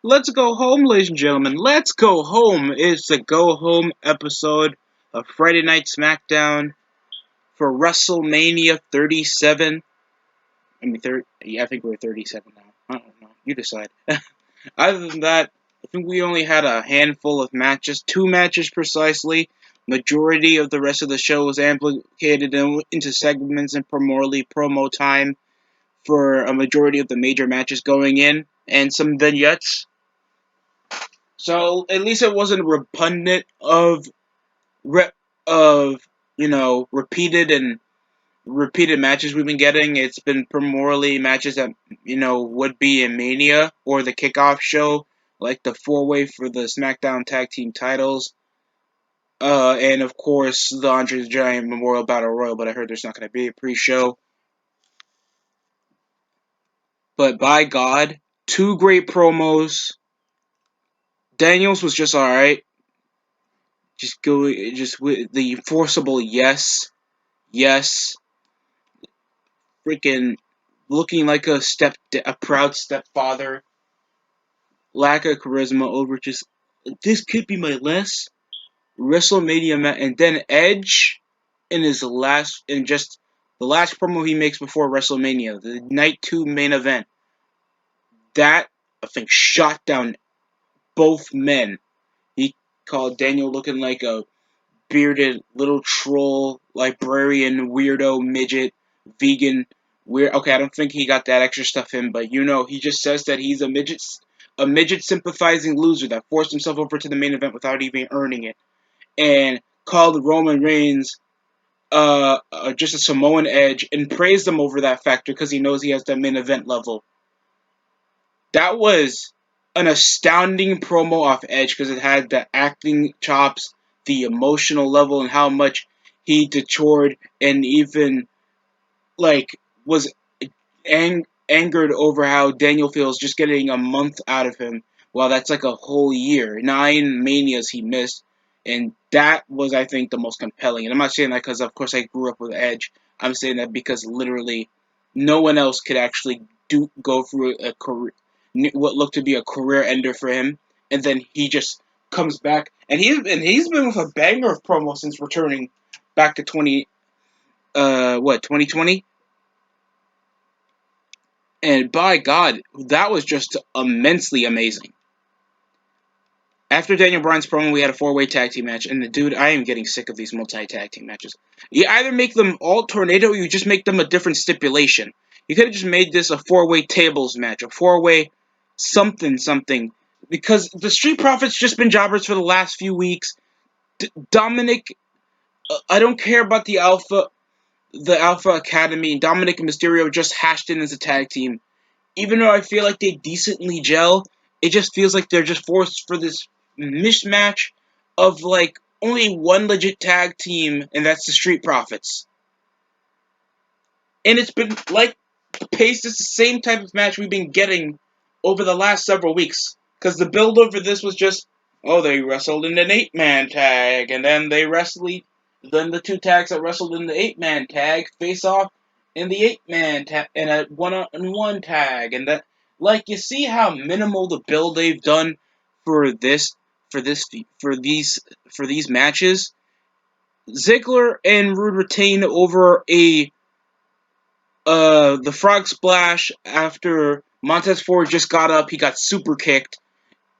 Let's go home, ladies and gentlemen. Let's go home. It's the go home episode of Friday Night Smackdown for WrestleMania 37. Yeah, I think we're 37 now. I don't know. You decide. Other than that, I think we only had a handful of matches, 2 matches precisely. Majority of the rest of the show was amplified into segments and primarily promo time for a majority of the major matches going in, and some vignettes. So at least it wasn't repugnant re- of repeated matches we've been getting. It's been primarily matches that would be in Mania or the kickoff show, like the 4-way for the SmackDown Tag Team titles. And of course the Andre the Giant Memorial Battle Royal, but I heard there's not going to be a pre-show. But by God, 2 great promos. Daniels was just all right. Just with the forcible yes, freaking looking like a proud stepfather. Lack of charisma over just this could be my last WrestleMania match, and then Edge in just the last promo he makes before WrestleMania, the Night 2 main event. That I think shot down both men. He called Daniel looking like a bearded little troll, librarian, weirdo, midget, vegan, weird. Okay, I don't think he got that extra stuff in, but he just says that he's a midget sympathizing loser that forced himself over to the main event without even earning it, and called Roman Reigns just a Samoan Edge and praised him over that factor because he knows he has that main event level. That was an astounding promo off Edge because it had the acting chops, the emotional level, and how much he detoured and even was angered over how Daniel feels just getting a month out of him. Well, that's like a whole year, 9 manias he missed, and that was, I think, the most compelling. And I'm not saying that because, of course, I grew up with Edge. I'm saying that because literally no one else could actually go through a career, what looked to be a career ender for him, and then he just comes back, and he's been with a banger of promo since returning back to 2020. And by God, that was just immensely amazing. After Daniel Bryan's promo, we had a 4-way tag team match, and dude, I am getting sick of these multi-tag team matches. You either make them all tornado, or you just make them a different stipulation. You could have just made this a 4-way tables match, a 4-way something, because the Street Profits just been jobbers for the last few weeks. Dominic, I don't care about the Alpha Academy. Dominic and Mysterio just hashed in as a tag team. Even though I feel like they decently gel, it just feels like they're just forced for this mismatch of only one legit tag team, and that's the Street Profits. And it's been paced as the same type of match we've been getting over the last several weeks. Because the build over this was just, oh, they wrestled in an 8-man tag, and then then the 2 tags that wrestled in the 8-man tag face off in the 8-man tag and a 1-on-1 tag, and that you see how minimal the build they've done for this for these matches. Ziggler and Rude retain over the frog splash after Montez Ford just got up. He got super kicked.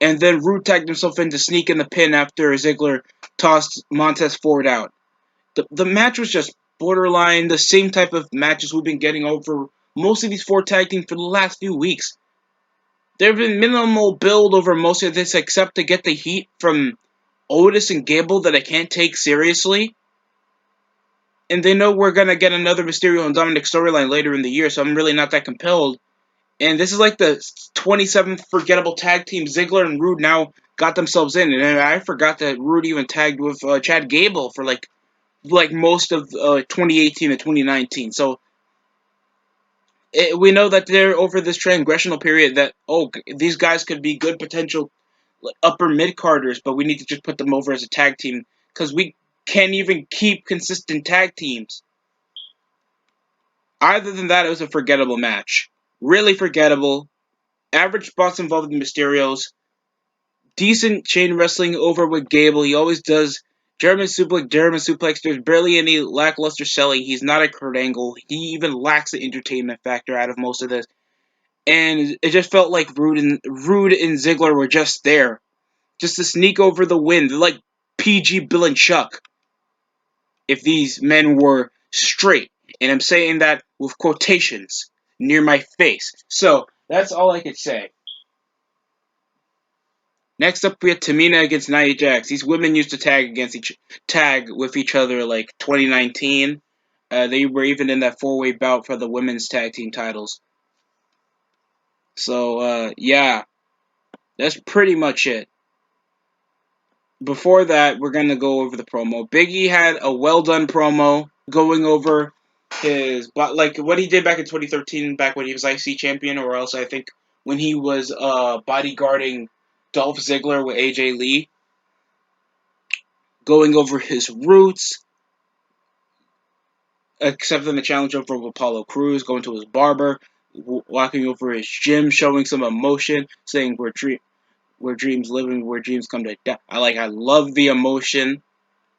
And then Rude tagged himself in to sneak in the pin after Ziggler tossed Montez Ford out. The match was just borderline the same type of matches we've been getting over most of these 4 tag teams for the last few weeks. There have been minimal build over most of this except to get the heat from Otis and Gable that I can't take seriously. And they know we're going to get another Mysterio and Dominic storyline later in the year, so I'm really not that compelled. And this is like the 27th forgettable tag team. Ziggler and Rude now got themselves in. And I forgot that Rude even tagged with Chad Gable for most of 2018 and 2019. So we know that they're over this transgressional period that, these guys could be good potential upper mid-carders, but we need to just put them over as a tag team because we can't even keep consistent tag teams. Other than that, it was a forgettable match. Really forgettable. Average spots involved in Mysterios. Decent chain wrestling over with Gable. He always does German suplex, German suplex. There's barely any lackluster selling. He's not a Kurt Angle. He even lacks the entertainment factor out of most of this. And it just felt like Rude and Ziggler were just there, just to sneak over the win. They're like PG, Bill, and Chuck if these men were straight. And I'm saying that with quotations near my face. So that's all I could say. Next up, we had Tamina against Nia Jax. These women used to tag with each other like 2019. They were even in that four-way bout for the women's tag team titles. So yeah, that's pretty much it. Before that, we're gonna go over the promo. Biggie had a well done promo going over like what he did back in 2013, back when he was IC champion, or else I think when he was bodyguarding Dolph Ziggler with AJ Lee, going over his roots, accepting the challenge over of Apollo Crews, going to his barber, walking over his gym, showing some emotion, saying where dreams live and where dreams come to die. I love the emotion.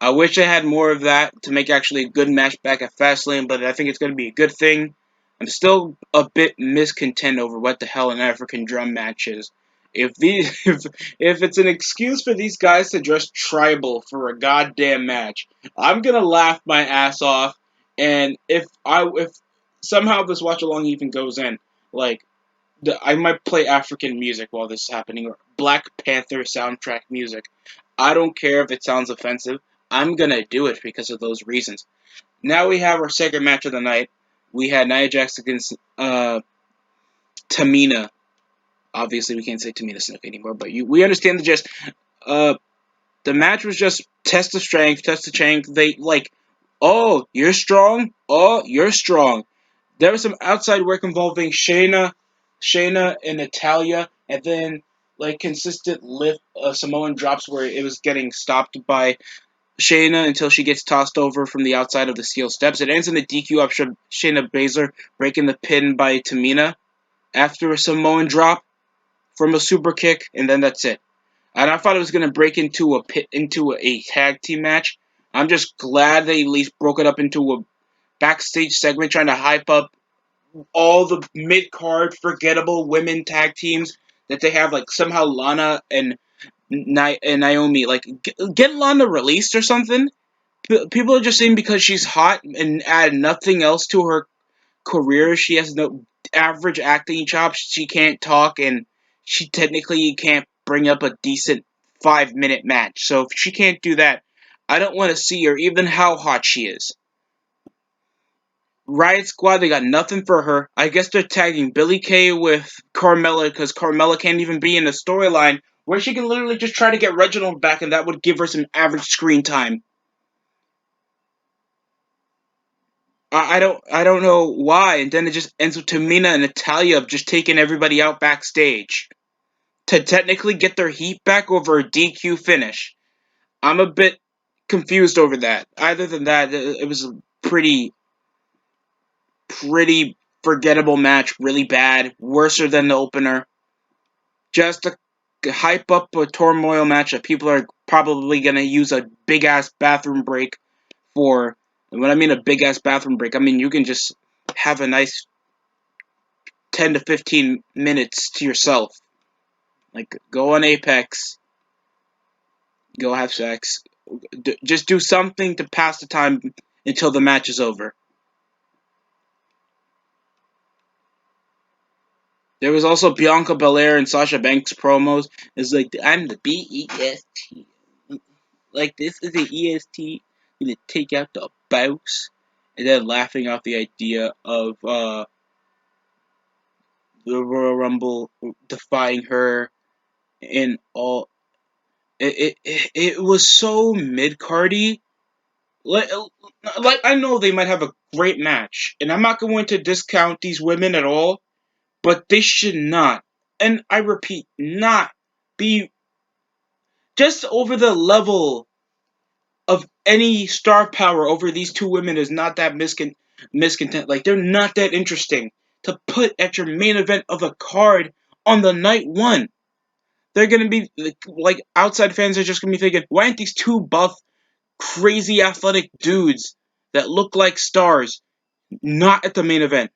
I wish I had more of that to make actually a good match back at Fastlane, but I think it's going to be a good thing. I'm still a bit miscontent over what the hell an African drum match is. If these, if it's an excuse for these guys to dress tribal for a goddamn match, I'm gonna laugh my ass off. And if somehow this watch along even goes in, like I might play African music while this is happening, or Black Panther soundtrack music. I don't care if it sounds offensive. I'm gonna do it because of those reasons. Now we have our second match of the night. We had Nia Jax against Tamina. Obviously, we can't say Tamina Snuka anymore, but we understand the gist. Uh, the match was just test of strength, test of strength. They like, oh, you're strong. Oh, you're strong. There was some outside work involving Shayna and Natalia, and then like consistent lift Samoan drops where it was getting stopped by Shayna until she gets tossed over from the outside of the steel steps. It ends in a DQ option. Shayna Baszler breaking the pin by Tamina after a Samoan drop from a super kick, and then that's it. And I thought it was gonna break into a tag team match. I'm just glad they at least broke it up into a backstage segment, trying to hype up all the mid card forgettable women tag teams that they have. Like somehow Lana and Naomi, like get Lana released or something. People are just saying because she's hot and add nothing else to her career. She has no average acting chops. She can't talk, and she technically can't bring up a decent 5 minute match. So if she can't do that, I don't want to see her, even how hot she is. Riot Squad, they got nothing for her. I guess they're tagging Billy Kay with Carmella because Carmella can't even be in a storyline where she can literally just try to get Reginald back, and that would give her some average screen time. I don't know why, and then it just ends with Tamina and Natalia just taking everybody out backstage to technically get their heat back over a DQ finish. I'm a bit confused over that. Other than that, it was a pretty forgettable match, really bad, worser than the opener. Just to hype up a turmoil match that people are probably gonna use a big ass bathroom break for. And when I mean a big ass bathroom break, I mean you can just have a nice 10 to 15 minutes to yourself. Like, go on Apex, go have sex, just do something to pass the time until the match is over. There was also Bianca Belair and Sasha Banks promos. It's like, I'm the BEST. Like, this is the EST. I'm gonna take out the boss. And then laughing off the idea of the Royal Rumble defying her in all. It was so mid cardy. Like, I know they might have a great match, and I'm not going to discount these women at all, but they should not, and I repeat, not be just over the level of any star power over these two women is not that miscontent. Like, they're not that interesting to put at your main event of a card on the night one. They're gonna be like outside fans are just gonna be thinking, why aren't these two buff, crazy athletic dudes that look like stars not at the main event?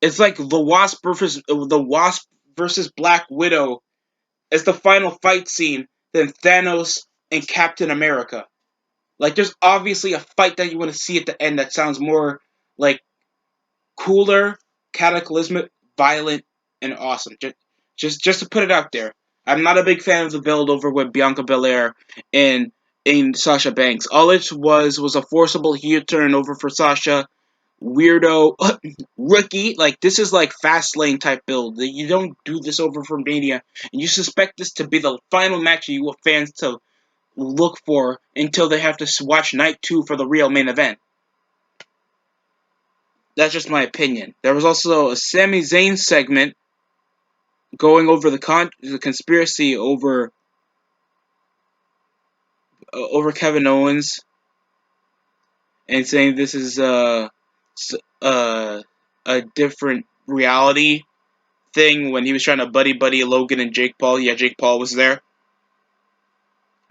It's like the Wasp versus Black Widow as the final fight scene than Thanos and Captain America. Like, there's obviously a fight that you want to see at the end that sounds more like cooler, cataclysmic, violent, and awesome. Just to put it out there. I'm not a big fan of the build over with Bianca Belair and Sasha Banks. All it was a forcible heel turn over for Sasha. Weirdo rookie. Like, this is like fast lane type build. You don't do this over for Mania, and you suspect this to be the final match you want fans to look for until they have to watch night 2 for the real main event. That's just my opinion. There was also a Sami Zayn segment going over the conspiracy over Kevin Owens and saying this is a different reality thing when he was trying to buddy Logan and Jake Paul. Yeah, Jake Paul was there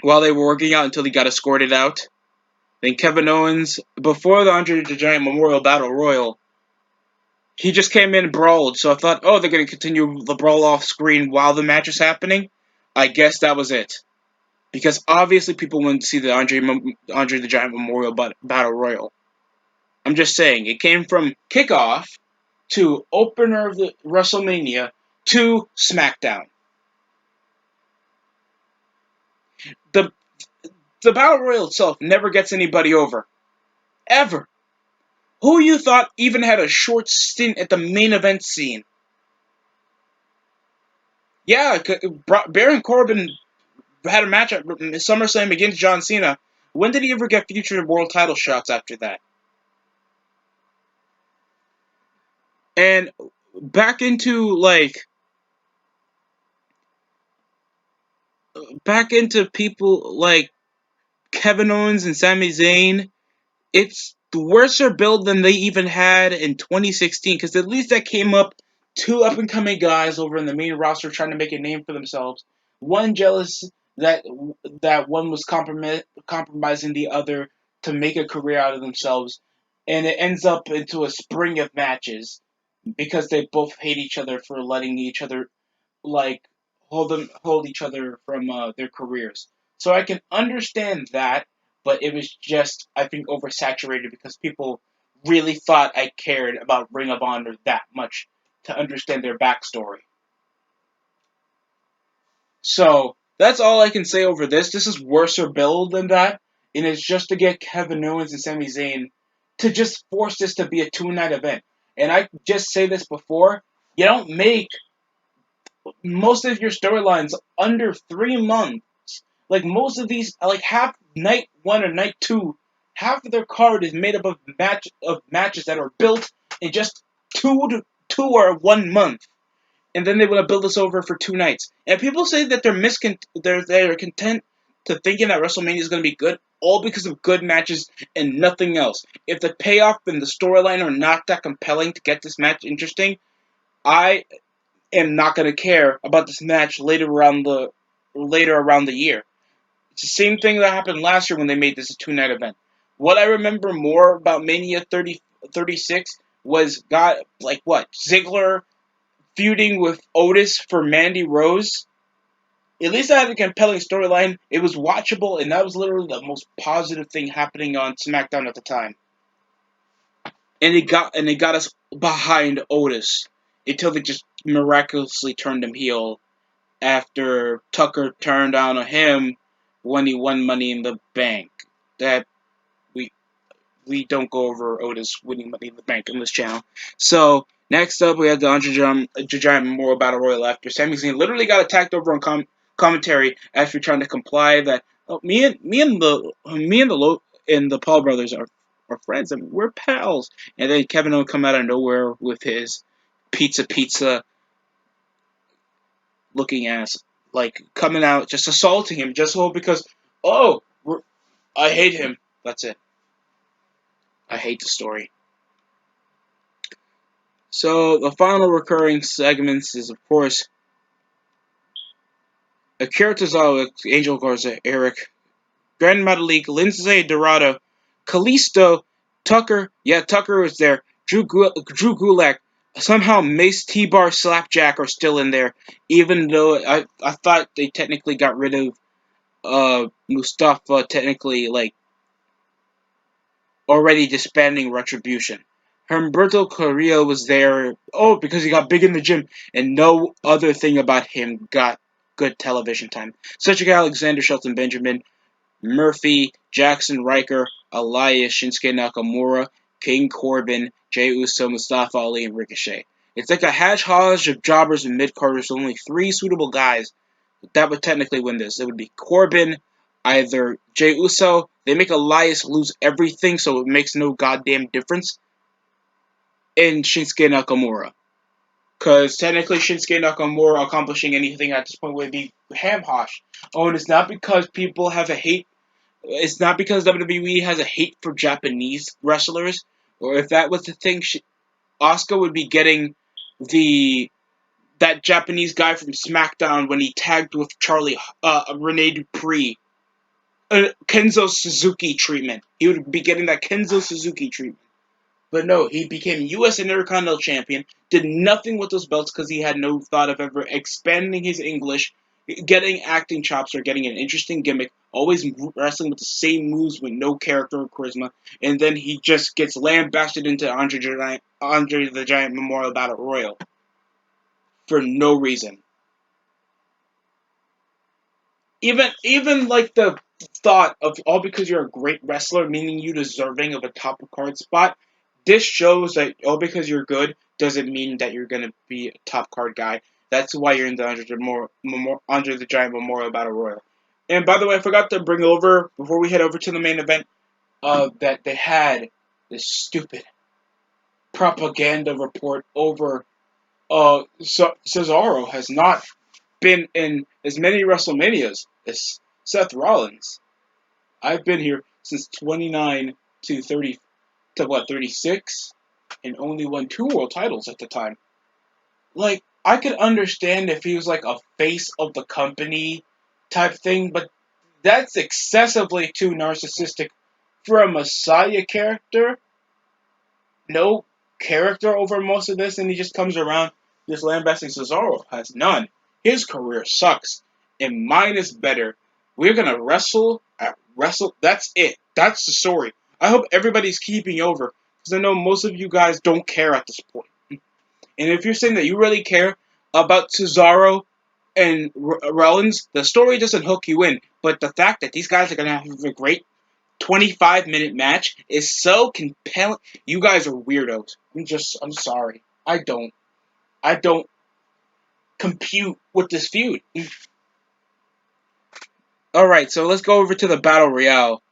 while they were working out until he got escorted out. Then Kevin Owens, before the Andre the Giant Memorial Battle Royal, he just came in and brawled. So I thought, oh, they're going to continue the brawl off screen while the match is happening. I guess that was it. Because obviously people wanted to see the Andre the Giant Memorial Battle Royal. I'm just saying, it came from kickoff to opener of the WrestleMania to Smackdown. The the Battle Royal itself never gets anybody over. Ever. Who you thought even had a short stint at the main event scene? Yeah, Baron Corbin had a match at SummerSlam against John Cena. When did he ever get featured in world title shots after that? And back into people like Kevin Owens and Sami Zayn. It's the worse build than they even had in 2016, because at least that came up two up and coming guys over in the main roster trying to make a name for themselves. One jealous that one was compromising the other to make a career out of themselves, and it ends up into a spring of matches because they both hate each other for letting each other like hold each other from their careers. So I can understand that, but it was just, I think, oversaturated because people really thought I cared about Ring of Honor that much to understand their backstory. So that's all I can say over this. This is worser build than that, and it's just to get Kevin Owens and Sami Zayn to just force this to be a 2-night event. And I just say this before, you don't make most of your storylines under 3 months. Like most of these, like half night 1 or night 2, half of their card is made up of matches that are built in just 2 or 1 month, and then they want to build this over for 2 nights. And people say that they're content to thinking that WrestleMania is going to be good, all because of good matches and nothing else. If the payoff and the storyline are not that compelling to get this match interesting, I am not going to care about this match later around the year. It's the same thing that happened last year when they made this a 2-night event. What I remember more about Mania 36 was Ziggler feuding with Otis for Mandy Rose. At least I had a compelling storyline. It was watchable, and that was literally the most positive thing happening on SmackDown at the time. And it got us behind Otis until they just miraculously turned him heel after Tucker turned down on him when he won Money in the Bank. That we don't go over Otis winning Money in the Bank on this channel. So next up, we have the Andre the Giant Memorial Battle Royal after Sami Zayn literally got attacked over on commentary after trying to comply that me and the Paul brothers are friends. I mean, we're pals. And then Kevin Owens come out of nowhere with his pizza looking ass, like coming out just assaulting him just because I hate him. That's it. I hate the story. So the final recurring segments is, of course, Akira Tozawa, Angel Garza, Eric, Grand Metalik, Lindsay Dorado, Kalisto, Tucker. Yeah, Tucker was there. Drew Gulak. Somehow Mace T-Bar Slapjack are still in there, even though I thought they technically got rid of Mustafa, technically, like, already disbanding Retribution. Humberto Carrillo was there, because he got big in the gym, and no other thing about him got good television time. Such as Alexander Shelton Benjamin, Murphy, Jackson Riker, Elias, Shinsuke Nakamura, King Corbin, Jey Uso, Mustafa Ali, and Ricochet. It's like a hodgepodge of jobbers and mid-carders, only 3 suitable guys that would technically win this. It would be Corbin, either Jey Uso. They make Elias lose everything, so it makes no goddamn difference. And Shinsuke Nakamura. Because technically, Shinsuke Nakamura accomplishing anything at this point would be ham-hosh. Oh, and it's not because people have a hate. It's not because WWE has a hate for Japanese wrestlers, or if that was the thing, Asuka would be getting the that Japanese guy from Smackdown when he tagged with Rene Dupree, Kenzo Suzuki treatment. He would be getting that Kenzo Suzuki treatment. But no, he became U.S. Intercontinental Champion, did nothing with those belts because he had no thought of ever expanding his English, getting acting chops, or getting an interesting gimmick, always wrestling with the same moves with no character or charisma, and then he just gets lambasted into Andre the Giant Memorial Battle Royal for no reason. Even like the thought of all because you're a great wrestler, meaning you deserving of a top card spot. This shows that all because you're good doesn't mean that you're gonna be a top card guy. That's why you're in the Andre the Giant Memorial Battle Royal. And by the way, I forgot to bring over before we head over to the main event. That they had this stupid propaganda report over. Cesaro has not been in as many WrestleManias as Seth Rollins. I've been here since 29 to 30 to 36 and only won 2 world titles at the time. Like, I could understand if he was like a face of the company type thing, but that's excessively too narcissistic for a Messiah character. No character over most of this, and he just comes around just lambasting. Cesaro has none. His career sucks, and mine is better. We're gonna wrestle at Wrestle. That's it. That's the story. I hope everybody's keeping over, because I know most of you guys don't care at this point. And if you're saying that you really care about Cesaro and Rollins, the story doesn't hook you in. But the fact that these guys are gonna have a great 25-minute match is so compelling. You guys are weirdos. I'm sorry. I don't compute with this feud. Alright, so let's go over to the Battle Royale.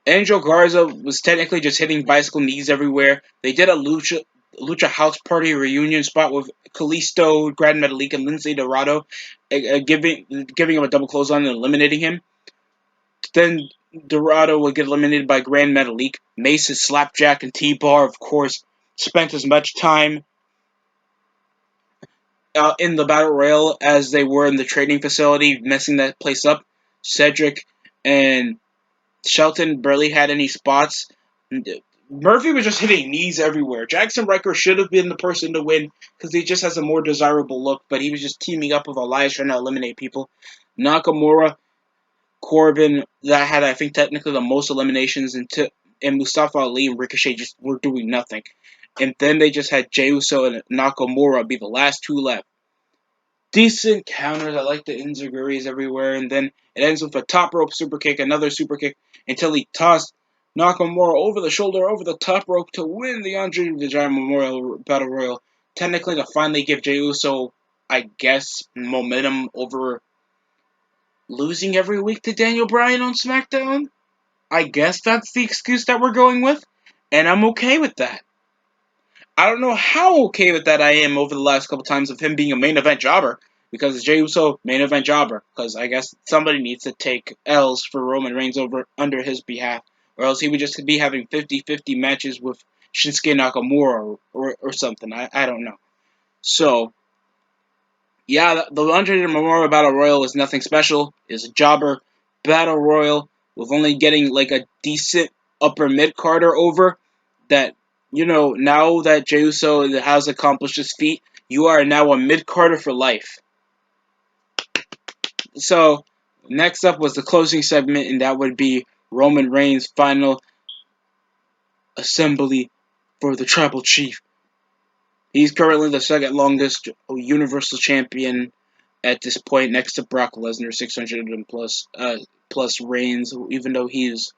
Angel Garza was technically just hitting bicycle knees everywhere. They did a Lucha House Party reunion spot with Kalisto, Grand Metalik, and Lindsay Dorado, giving him a double clothesline and eliminating him. Then Dorado would get eliminated by Grand Metalik. Mason, Slapjack, and T-Bar, of course, spent as much time in the Battle Royale as they were in the training facility, messing that place up. Cedric and Shelton barely had any spots. Murphy was just hitting knees everywhere. Jackson Riker should have been the person to win because he just has a more desirable look, but he was just teaming up with Elias trying to eliminate people. Nakamura, Corbin, that had, I think, technically the most eliminations, and Mustafa Ali and Ricochet just were doing nothing. And then they just had Jey Uso and Nakamura be the last 2 left. Decent counters. I like the enziguris everywhere. And then it ends with a top rope super kick, another super kick, until he tossed Nakamura over the shoulder, over the top rope to win the Andre the Giant Memorial Battle Royal. Technically to finally give Jey Uso, I guess, momentum over losing every week to Daniel Bryan on SmackDown. I guess that's the excuse that we're going with. And I'm okay with that. I don't know how okay with that I am over the last couple times of him being a main event jobber. Because Jey Uso, main event jobber. Because I guess somebody needs to take L's for Roman Reigns under his behalf. Or else he would just be having 50-50 matches with Shinsuke Nakamura or something. I don't know. So, yeah, the Undisputed Memorial Battle Royal is nothing special. It's a jobber battle royal with only getting like a decent upper mid carder over. That now that Jey Uso has accomplished his feat, you are now a mid carder for life. So next up was the closing segment, and that would be Roman Reigns' final assembly for the Tribal Chief. He's currently the second longest Universal Champion at this point, next to Brock Lesnar, 600 and plus reigns. Even though he's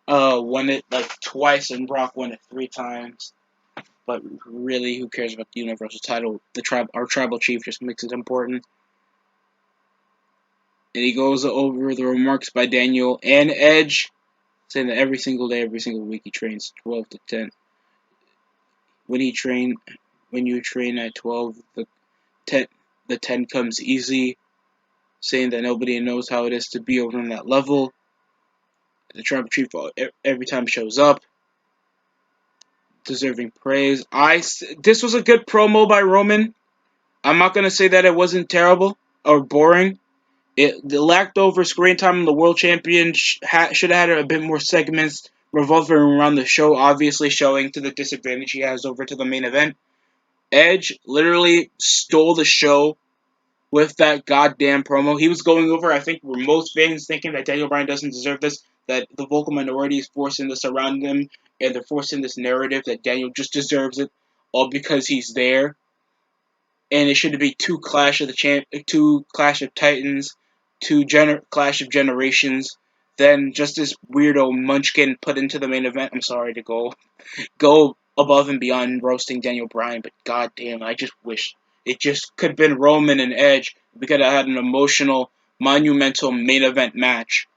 won it like twice and Brock won it 3 times. But really, who cares about the Universal title? Our Tribal Chief just makes it important. And he goes over the remarks by Daniel and Edge, saying that every single day, every single week, he trains 12 to 10. When you train at 12, the 10 comes easy, saying that nobody knows how it is to be over on that level. The Tribal Chief every time shows up, deserving praise. This was a good promo by Roman. I'm not gonna say that it wasn't terrible or boring. The lacked over screen time on the World Champion should have had a bit more segments revolving around the show, obviously showing to the disadvantage he has over to the main event. Edge literally stole the show with that goddamn promo. He was going over, I think, where most fans thinking that Daniel Bryan doesn't deserve this, that the vocal minority is forcing this around him, and they're forcing this narrative that Daniel just deserves it, all because he's there. And it should be two Clash of Titans, Clash of Generations, then just this weirdo Munchkin put into the main event. I'm sorry to go above and beyond roasting Daniel Bryan, but goddamn, I just wish it just could have been Roman and Edge. We could have had an emotional, monumental main event match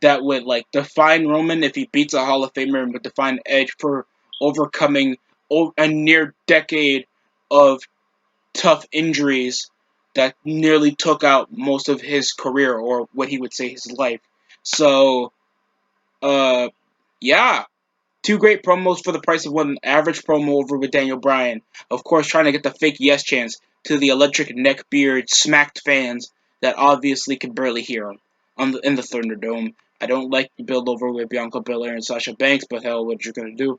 that would like define Roman if he beats a Hall of Famer, and would define Edge for overcoming a near decade of tough injuries that nearly took out most of his career, or what he would say his life. So, yeah, 2 great promos for the price of one average promo over with Daniel Bryan. Of course, trying to get the fake yes chance to the electric neckbeard smacked fans that obviously could barely hear him in the Thunderdome. I don't like the build over with Bianca Belair and Sasha Banks, but hell, what you gonna do?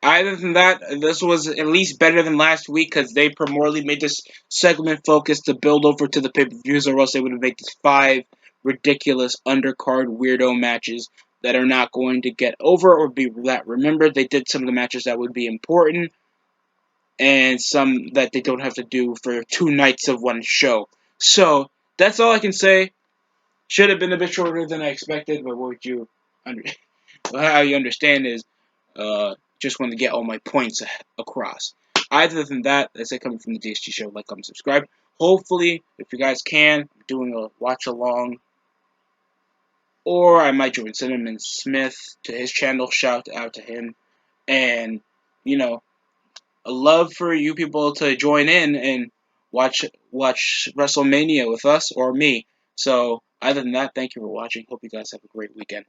Other than that, this was at least better than last week because they primarily made this segment focused to build over to the pay-per-views, or else they would have made this 5 ridiculous undercard weirdo matches that are not going to get over or be that remembered. They did some of the matches that would be important, and some that they don't have to do for 2 nights of one show. So, that's all I can say. Should have been a bit shorter than I expected, but how you understand is, just want to get all my points across. Other than that, as I come from the DST show, like, comment, subscribe. Hopefully, if you guys can, I'm doing a watch along, or I might join Cinnamon Smith to his channel. Shout out to him, and a love for you people to join in and watch WrestleMania with us or me. So, other than that, thank you for watching. Hope you guys have a great weekend.